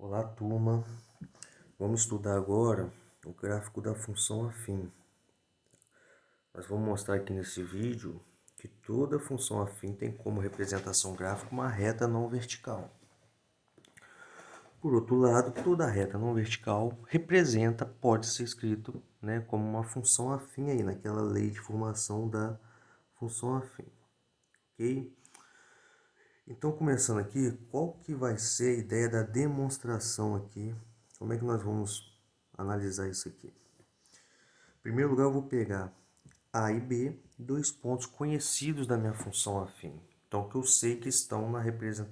Olá, turma. Vamos estudar agora o gráfico da função afim. Nós vamos mostrar aqui nesse vídeo que toda função afim tem como representação gráfica uma reta não vertical. Por outro lado, toda reta não vertical pode ser escrito, como uma função afim aí naquela lei de formação da função afim. Ok? Então, começando aqui, qual que vai ser a ideia da demonstração aqui? Como é que nós vamos analisar isso aqui? Em primeiro lugar, eu vou pegar A e B, dois pontos conhecidos da minha função afim. Então, que eu sei que estão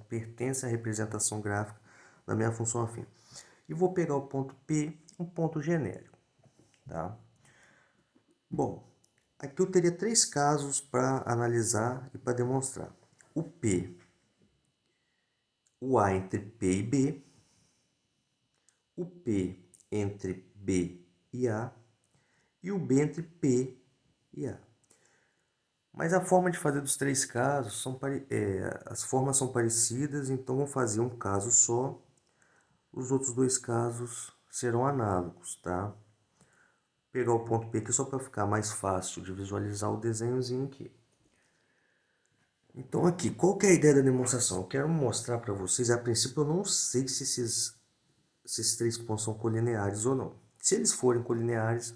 pertencem à representação gráfica da minha função afim. E vou pegar o ponto P, um ponto genérico. Tá? Bom, aqui eu teria três casos para analisar e para demonstrar. O P, o A entre P e B, o P entre B e A e o B entre P e A. Mas a forma de fazer dos três casos, as formas são parecidas, então vou fazer um caso só. Os outros dois casos serão análogos, tá? Vou pegar o ponto P aqui só para ficar mais fácil de visualizar o desenhozinho aqui. Então aqui, qual que é a ideia da demonstração? Eu quero mostrar para vocês, a princípio eu não sei se esses três pontos são colineares ou não. Se eles forem colineares,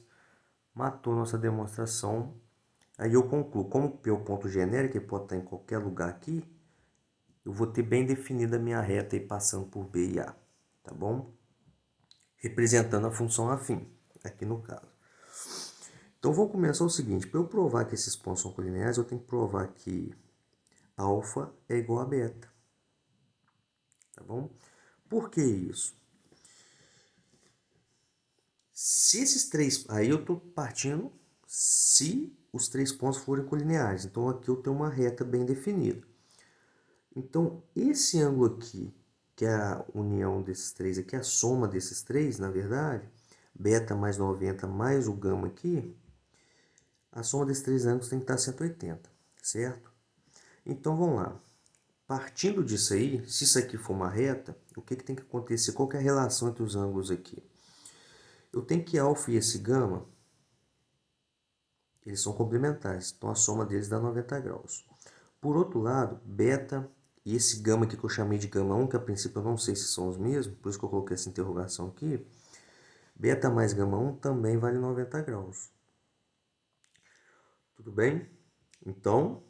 matou nossa demonstração. Aí eu concluo, como P é o ponto genérico, ele pode estar em qualquer lugar aqui, eu vou ter bem definida a minha reta aí passando por B e A, tá bom? Representando a função afim, aqui no caso. Então, vou começar o seguinte, para eu provar que esses pontos são colineares, eu tenho que provar que alfa é igual a beta, tá bom? Por que isso? Se esses três, aí eu estou partindo se os três pontos forem colineares, então aqui eu tenho uma reta bem definida. Então, esse ângulo aqui, que é a união desses três aqui, a soma desses três, na verdade, beta mais 90 mais o gama aqui, a soma desses três ângulos tem que estar 180, certo? Então, vamos lá. Partindo disso aí, se isso aqui for uma reta, o que tem que acontecer? Qual que é a relação entre os ângulos aqui? Eu tenho que alfa e esse gama, eles são complementares, então a soma deles dá 90 graus. Por outro lado, beta e esse gama aqui que eu chamei de gama 1, que a princípio eu não sei se são os mesmos, por isso que eu coloquei essa interrogação aqui, beta mais gama 1 também vale 90 graus. Tudo bem? Então,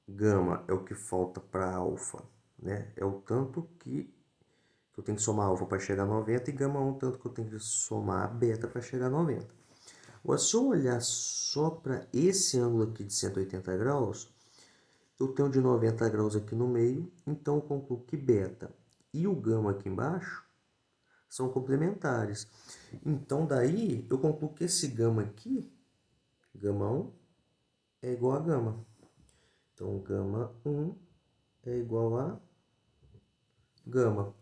gama é o que falta para alfa, né? É o tanto que eu tenho que somar alfa para chegar a 90 e gama 1 tanto que eu tenho que somar a beta para chegar a 90. Agora, se eu olhar só para esse ângulo aqui de 180 graus, eu tenho de 90 graus aqui no meio, então eu concluo que beta e o gama aqui embaixo são complementares. Então, daí, eu concluo que esse gama aqui, gama 1, é igual a gama. Então, gama 1 é igual a gama.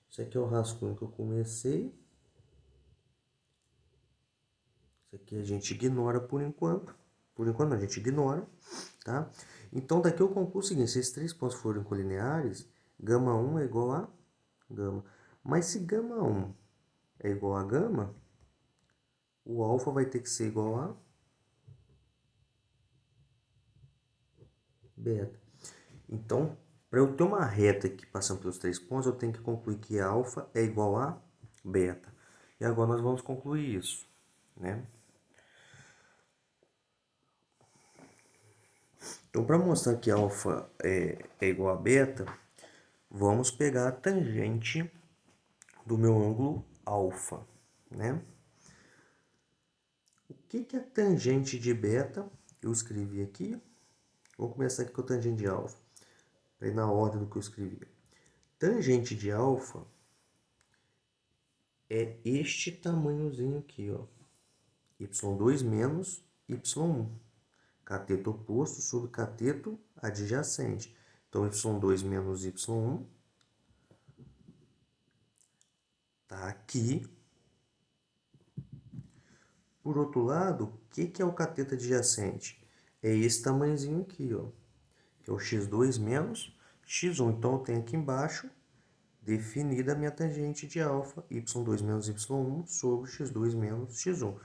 Isso aqui é o rascunho que eu comecei. Isso aqui a gente ignora por enquanto. Por enquanto, a gente ignora, tá? Então, daqui eu concluo o seguinte, se esses três pontos forem colineares, gama 1 é igual a gama. Mas se gama 1 é igual a gama, o alfa vai ter que ser igual a beta. Então, para eu ter uma reta aqui passando pelos três pontos, eu tenho que concluir que alfa é igual a beta. E agora nós vamos concluir isso, né? Então, para mostrar que alfa é igual a beta, vamos pegar a tangente do meu ângulo alfa, né? O que é a tangente de beta? Eu escrevi aqui. Vamos começar aqui com a tangente de alfa, para ir na ordem do que eu escrevi. Tangente de alfa é este tamanhozinho aqui, ó. y2 menos y1. Cateto oposto sobre cateto adjacente. Então, y2 menos y1 está aqui. Por outro lado, o que é o cateto adjacente? É esse tamanhozinho aqui, ó, que é o x2 menos x1. Então, eu tenho aqui embaixo definida a minha tangente de alfa, y2 menos y1 sobre x2 menos x1.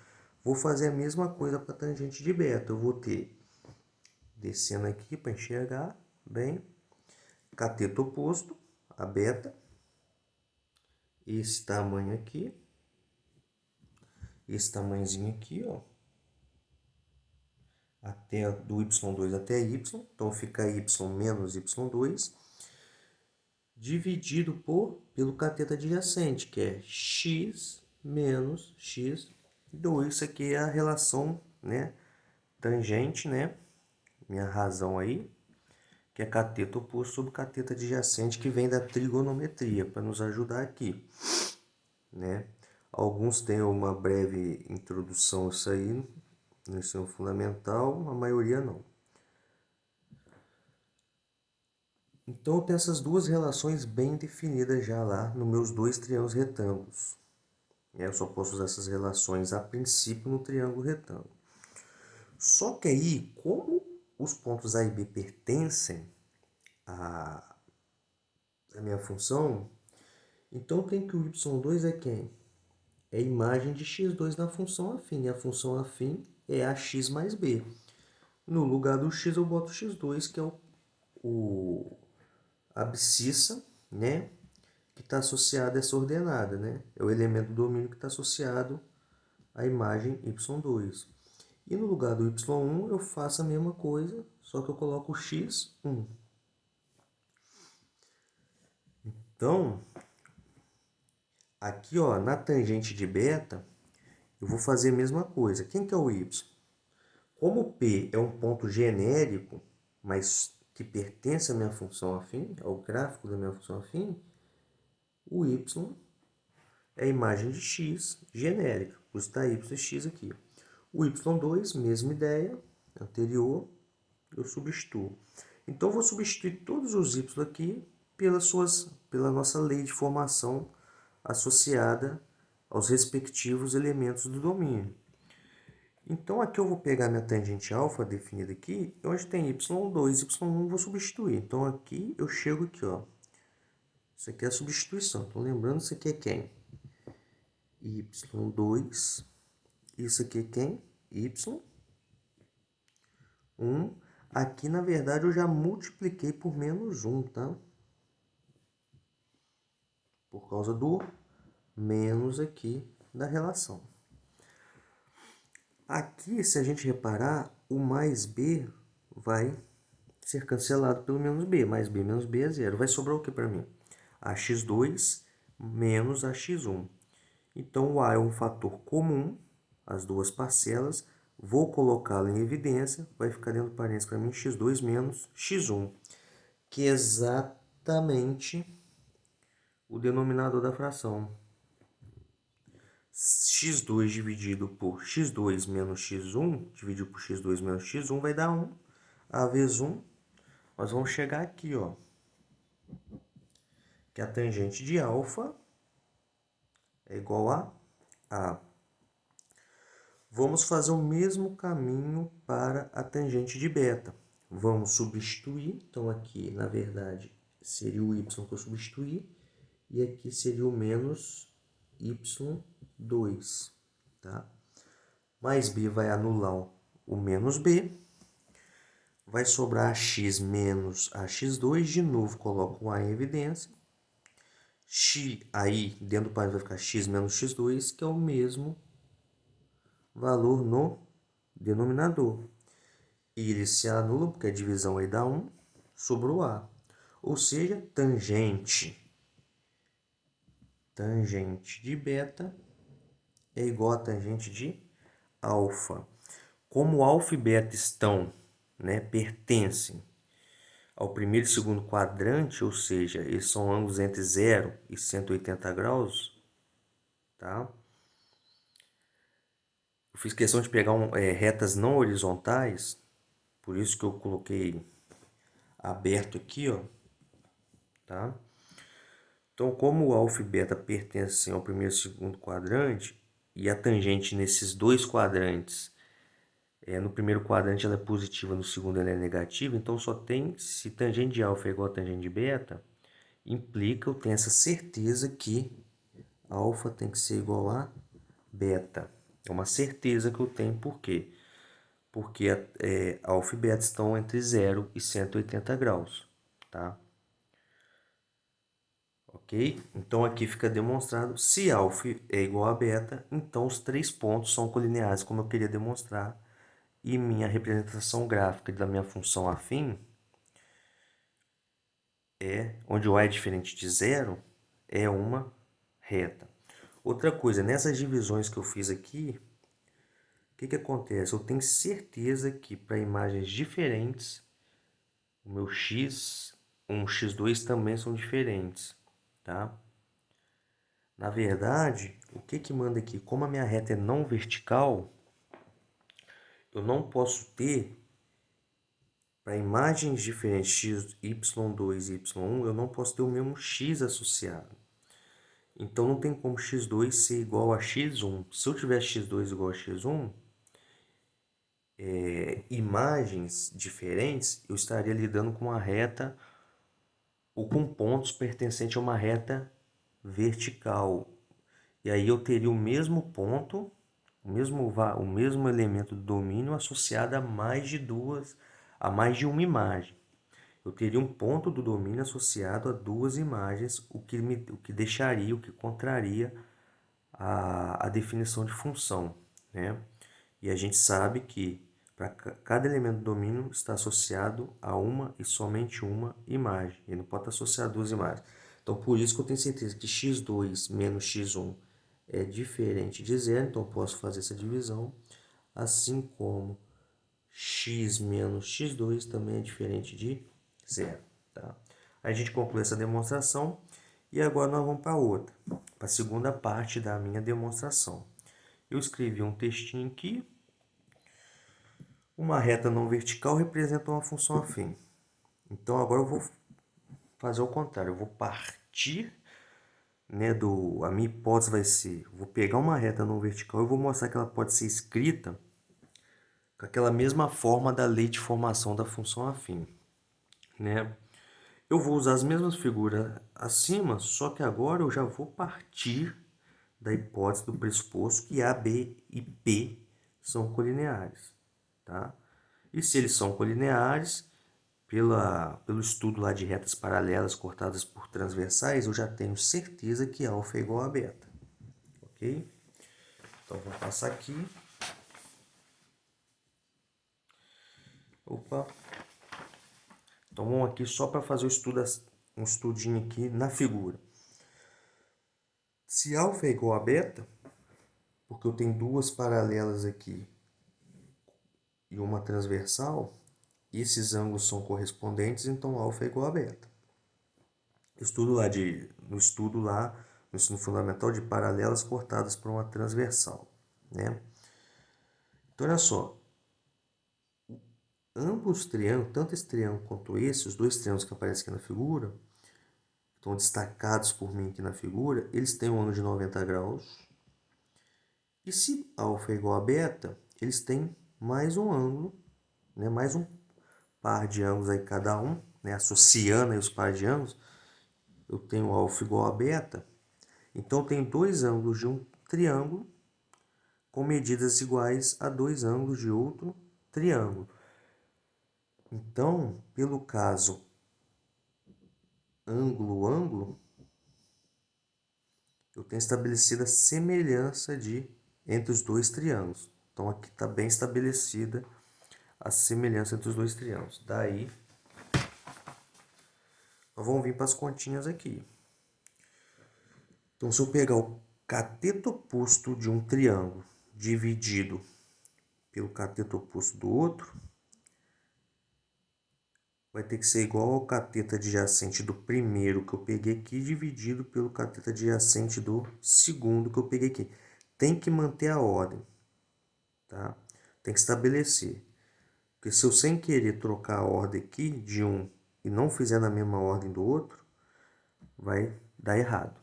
Vou fazer a mesma coisa para a tangente de beta. Eu vou ter, descendo aqui para enxergar bem, cateto oposto, a beta, esse tamanho aqui, esse tamanhozinho aqui, ó, até do y2 até y, então fica y menos y2, dividido pelo cateto adjacente, que é x menos x2. Isso aqui é a relação, né, tangente, né, minha razão aí, que é cateto oposto sobre cateto adjacente, que vem da trigonometria, para nos ajudar aqui, né. Alguns têm uma breve introdução a isso aí, no ensino fundamental, a maioria não. Então, eu tenho essas duas relações bem definidas já lá nos meus dois triângulos retângulos. Eu só posso usar essas relações a princípio no triângulo retângulo. Só que aí, como os pontos A e B pertencem à minha função, então tem que o y2 é quem? É a imagem de x2 na função afim. E a função afim é ax mais b. No lugar do x eu boto x2, que é a abscissa, né, que está associada a essa ordenada, né? É o elemento do domínio que está associado à imagem y2. E no lugar do y1 eu faço a mesma coisa, só que eu coloco o x1. Então, aqui, ó, na tangente de beta, eu vou fazer a mesma coisa. Quem que é o y? Como P é um ponto genérico, mas que pertence à minha função afim, ao gráfico da minha função afim, o y é a imagem de x genérica, por isso está y e x aqui. O y2, mesma ideia, anterior, eu substituo. Então, eu vou substituir todos os y aqui pela nossa lei de formação associada aos respectivos elementos do domínio. Então, aqui eu vou pegar minha tangente alfa definida aqui, onde tem y2, y1, vou substituir. Então, aqui eu chego aqui, ó. Isso aqui é a substituição. Então, lembrando, isso aqui é quem? y2. Isso aqui é quem? y1. Aqui, na verdade, eu já multipliquei por menos 1, tá? Por causa do menos aqui da relação. Aqui, se a gente reparar, o mais b vai ser cancelado pelo menos b. Mais b menos b é zero. Vai sobrar o que para mim? Ax2 menos ax1. Então, o a é um fator comum, as duas parcelas. Vou colocá-lo em evidência. Vai ficar dentro do parênteses para mim x2 menos x1, que é exatamente o denominador da fração. x2 dividido por x2 menos x1, dividido por x2 menos x1, vai dar 1. A vezes 1, nós vamos chegar aqui, ó, que a tangente de alfa é igual a A. Vamos fazer o mesmo caminho para a tangente de beta. Vamos substituir, então aqui, na verdade, seria o y que eu substituí, e aqui seria o menos y2, tá? Mais b vai anular o menos b, vai sobrar ax menos ax2, de novo coloco o a em evidência, aí dentro do parênteses vai ficar x menos x2, que é o mesmo valor no denominador. E eles se anulam, porque a divisão aí dá 1, sobrou a. Ou seja, tangente de beta é igual a tangente de alfa. Como alfa e beta estão, né, pertencem ao primeiro e segundo quadrante, ou seja, eles são ângulos entre 0 e 180 graus, tá? Eu fiz questão de pegar retas não horizontais, por isso que eu coloquei aberto aqui, ó, tá? Então, como o alfa e beta pertencem ao primeiro e segundo quadrante, e a tangente nesses dois quadrantes, no primeiro quadrante ela é positiva, no segundo ela é negativa, então só tem, se tangente de alfa é igual a tangente de beta, implica, eu tenho essa certeza que alfa tem que ser igual a beta. É uma certeza que eu tenho, por quê? Porque alfa e beta estão entre 0 e 180 graus, tá? Ok? Então aqui fica demonstrado, se alfa é igual a beta, então os três pontos são colineares, como eu queria demonstrar, e minha representação gráfica da minha função afim onde o A é diferente de zero, é uma reta. Outra coisa, nessas divisões que eu fiz aqui, o que acontece? Eu tenho certeza que para imagens diferentes, o meu x1 e x2 também são diferentes, tá? Na verdade, o que manda aqui? Como a minha reta é não vertical, eu não posso ter, para imagens diferentes, x, y2 e y1, eu não posso ter o mesmo x associado. Então não tem como x2 ser igual a x1. Se eu tiver x2 igual a x1, imagens diferentes, eu estaria lidando com uma reta ou com pontos pertencentes a uma reta vertical. E aí eu teria o mesmo ponto, o mesmo elemento do domínio associado a mais de uma imagem. Eu teria um ponto do domínio associado a duas imagens, o que deixaria, o que contraria a definição de função, né? E a gente sabe que para cada elemento do domínio está associado a uma e somente uma imagem. Ele não pode estar associado a duas imagens. Então, por isso que eu tenho certeza que x2 menos x1 é diferente de zero. Então, eu posso fazer essa divisão. Assim como x menos x2 também é diferente de zero. Tá? Aí a gente conclui essa demonstração. E agora nós vamos para outra, para a segunda parte da minha demonstração. Eu escrevi um textinho aqui. Uma reta não vertical representa uma função afim. Então agora eu vou fazer o contrário. Eu vou partir, né, a minha hipótese vai ser, vou pegar uma reta não vertical e vou mostrar que ela pode ser escrita com aquela mesma forma da lei de formação da função afim, né? Eu vou usar as mesmas figuras acima, só que agora eu já vou partir da hipótese do pressuposto que A, B e P são colineares, tá? E se eles são colineares, pelo estudo lá de retas paralelas cortadas por transversais, eu já tenho certeza que alfa é igual a beta, ok? Então, vou passar aqui. Opa! Então, vamos aqui só para fazer um estudinho aqui na figura. Se alfa é igual a beta, porque eu tenho duas paralelas aqui e uma transversal, esses ângulos são correspondentes, então alfa é igual a beta. No estudo lá, no ensino fundamental, de paralelas cortadas por uma transversal, né? Então, olha só, ambos os triângulos, tanto esse triângulo quanto esse, os dois triângulos que aparecem aqui na figura, estão destacados por mim aqui na figura, eles têm um ângulo de 90 graus. E se alfa é igual a beta, eles têm mais um ângulo, né, mais um par de ângulos aí cada um, né, associando aí os pares de ângulos, eu tenho alfa igual a beta, então eu tenho dois ângulos de um triângulo com medidas iguais a dois ângulos de outro triângulo. Então, pelo caso ângulo-ângulo, eu tenho estabelecido a semelhança entre os dois triângulos. Então, aqui está bem estabelecida a semelhança entre os dois triângulos. Daí, nós vamos vir para as continhas aqui. Então, se eu pegar o cateto oposto de um triângulo dividido pelo cateto oposto do outro, vai ter que ser igual ao cateto adjacente do primeiro que eu peguei aqui, dividido pelo cateto adjacente do segundo que eu peguei aqui. Tem que manter a ordem, tá? Tem que estabelecer. Porque se eu sem querer trocar a ordem aqui de um e não fizer na mesma ordem do outro, vai dar errado,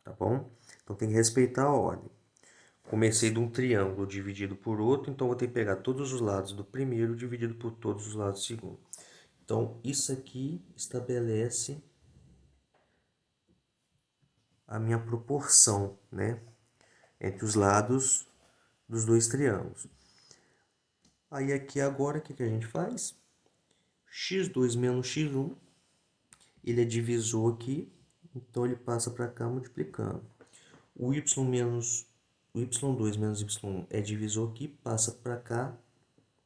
tá bom? Então tem que respeitar a ordem. Comecei de um triângulo dividido por outro, então vou ter que pegar todos os lados do primeiro dividido por todos os lados do segundo. Então, isso aqui estabelece a minha proporção, né, entre os lados dos dois triângulos. Aí aqui agora, o que a gente faz? x2 menos x1, ele é divisor aqui, então ele passa para cá multiplicando. O y2 menos y1 é divisor aqui, passa para cá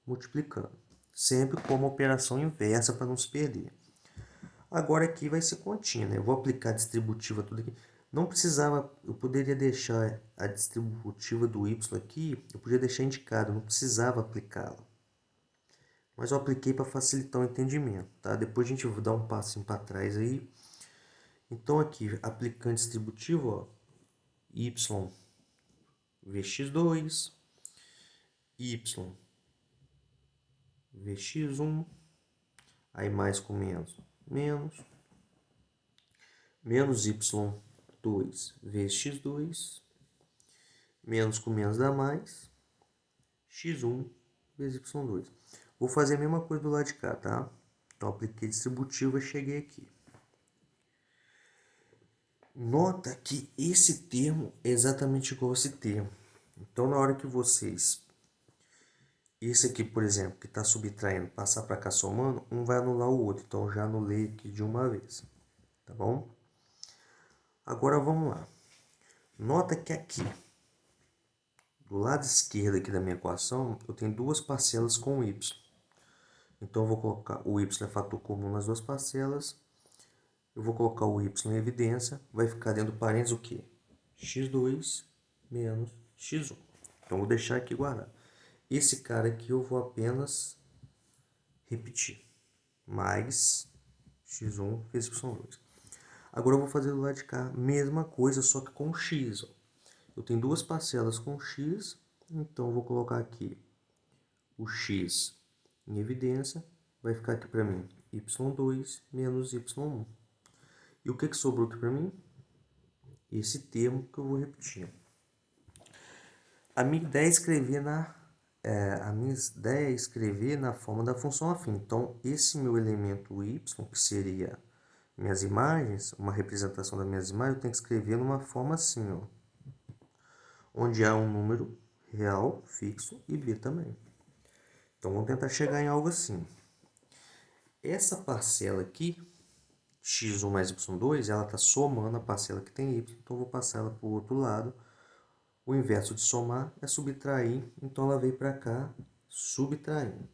multiplicando. Sempre com uma operação inversa para não se perder. Agora aqui vai ser continha, né? Eu vou aplicar a distributiva tudo aqui. Não precisava, eu poderia deixar a distributiva do y aqui, eu podia deixar indicado, não precisava aplicá-la. Mas eu apliquei para facilitar o entendimento, tá? Depois a gente vai dar um passinho para trás aí. Então aqui, aplicando distributivo, ó, y vx2, y vx1, aí mais com menos, menos y2 vezes x2, menos com menos dá mais, x1 vezes y2. Vou fazer a mesma coisa do lado de cá, tá? Então, apliquei distributiva e cheguei aqui. Nota que esse termo é exatamente igual a esse termo. Então, na hora que vocês... Esse aqui, por exemplo, que está subtraindo, passar para cá somando, um vai anular o outro. Então, eu já anulei aqui de uma vez. Tá bom? Agora, vamos lá. Nota que aqui, do lado esquerdo aqui da minha equação, eu tenho duas parcelas com y. Então, eu vou colocar o y é fator comum nas duas parcelas. Eu vou colocar o y em evidência. Vai ficar dentro do parênteses o quê? x2 menos x1. Então, vou deixar aqui guardado. Esse cara aqui eu vou apenas repetir. Mais x1 vezes y2. Agora eu vou fazer do lado de cá, mesma coisa, só que com x. Ó. Eu tenho duas parcelas com x, então eu vou colocar aqui o x em evidência. Vai ficar aqui para mim y2 menos y1. E o que sobrou aqui para mim? Esse termo que eu vou repetir. A minha ideia é escrever na forma da função afim. Então, esse meu elemento y, que seria minhas imagens, uma representação das minhas imagens, eu tenho que escrever numa forma assim, ó, onde há um número real, fixo, e b também. Então, vamos tentar chegar em algo assim. Essa parcela aqui, x1 mais y2, ela está somando a parcela que tem y, então eu vou passar ela para o outro lado. O inverso de somar é subtrair, então ela veio para cá subtraindo,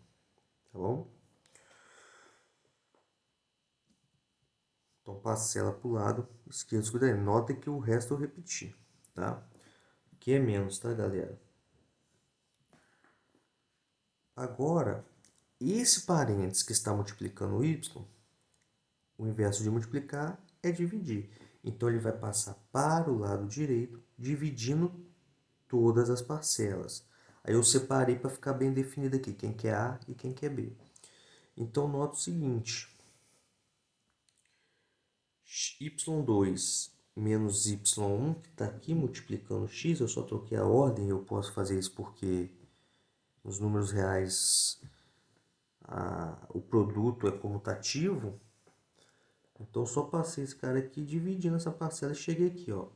tá bom? Então, parcela para o lado esquerdo subtraindo. Nota que o resto eu repeti, tá? Aqui é menos, tá, galera? Agora, esse parênteses que está multiplicando o y, o inverso de multiplicar é dividir. Então, ele vai passar para o lado direito, dividindo todas as parcelas. Aí eu separei para ficar bem definido aqui, quem que é A e quem que é B. Então, nota o seguinte. y2 menos y1, que está aqui multiplicando x, eu só troquei a ordem, eu posso fazer isso porque nos números reais o produto é comutativo. Então, eu só passei esse cara aqui dividindo essa parcela e cheguei aqui, ó.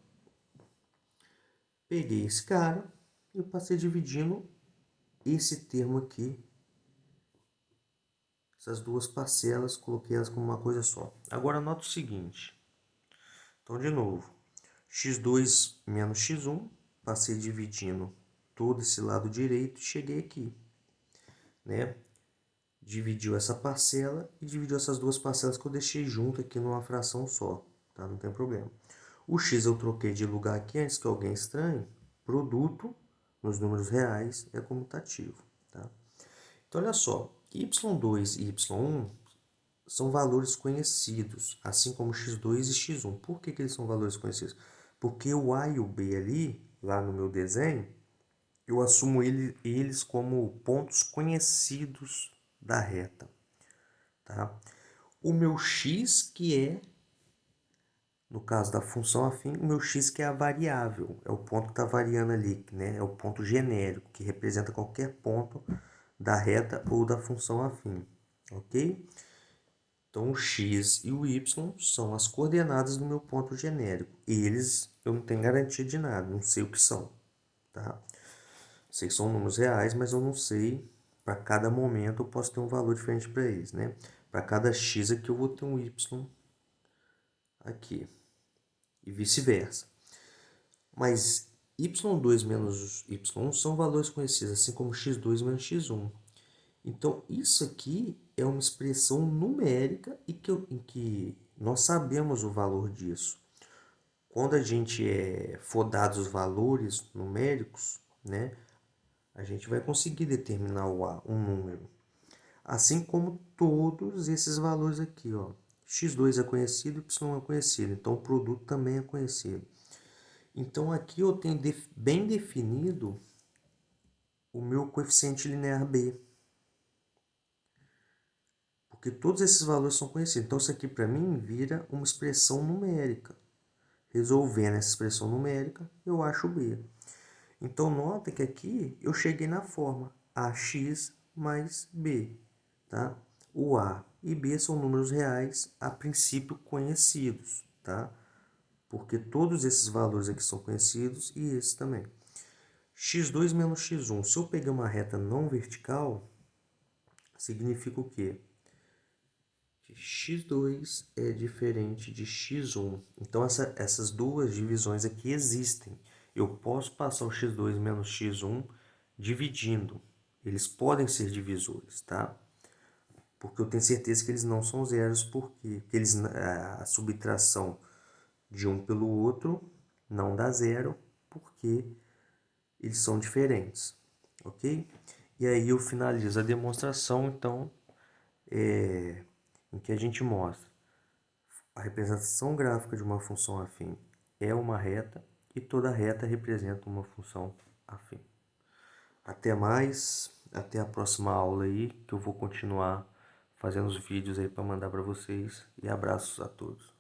Peguei esse cara e passei dividindo esse termo aqui, essas duas parcelas, coloquei elas como uma coisa só. Agora, nota o seguinte. Então, de novo, x2 menos x1, passei dividindo todo esse lado direito e cheguei aqui, né? Dividiu essa parcela e dividiu essas duas parcelas que eu deixei junto aqui numa fração só, tá? Não tem problema. O x eu troquei de lugar aqui antes que alguém estranhe. Produto nos números reais é comutativo, tá? Então, olha só, y2 e y1 são valores conhecidos, assim como x2 e x1. Por que eles são valores conhecidos? Porque o A e o B ali, lá no meu desenho, eu assumo eles como pontos conhecidos da reta. Tá? O meu x, que é, no caso da função afim, o meu x que é a variável, é o ponto que está variando ali, né? É o ponto genérico, que representa qualquer ponto da reta ou da função afim, ok? Então, o x e o y são as coordenadas do meu ponto genérico. Eles, eu não tenho garantia de nada, não sei o que são, tá? Sei que são números reais, mas eu não sei, para cada momento eu posso ter um valor diferente para eles, né? Para cada x aqui eu vou ter um y aqui, e vice-versa. Mas y2 menos y1 são valores conhecidos, assim como x2 menos x1. Então, isso aqui é uma expressão numérica em que nós sabemos o valor disso. Quando a gente for dados os valores numéricos, né, a gente vai conseguir determinar um número. Assim como todos esses valores aqui, ó. x2 é conhecido, y é conhecido, então o produto também é conhecido. Então aqui eu tenho bem definido o meu coeficiente linear b. Porque todos esses valores são conhecidos. Então isso aqui para mim vira uma expressão numérica. Resolvendo essa expressão numérica, eu acho b. Então nota que aqui eu cheguei na forma ax mais b. Tá? O a e b são números reais, a princípio conhecidos. Tá? Porque todos esses valores aqui são conhecidos e esse também. x2 menos x1. Se eu pegar uma reta não vertical, significa o quê? Que x2 é diferente de x1. Então, essas duas divisões aqui existem. Eu posso passar o x2 menos x1 dividindo. Eles podem ser divisores, tá? Porque eu tenho certeza que eles não são zeros, porque a subtração de um pelo outro não dá zero, porque eles são diferentes, ok? E aí eu finalizo a demonstração, então, em que a gente mostra a representação gráfica de uma função afim é uma reta e toda reta representa uma função afim. Até mais, até a próxima aula aí, que eu vou continuar fazendo os vídeos aí para mandar para vocês, e abraços a todos.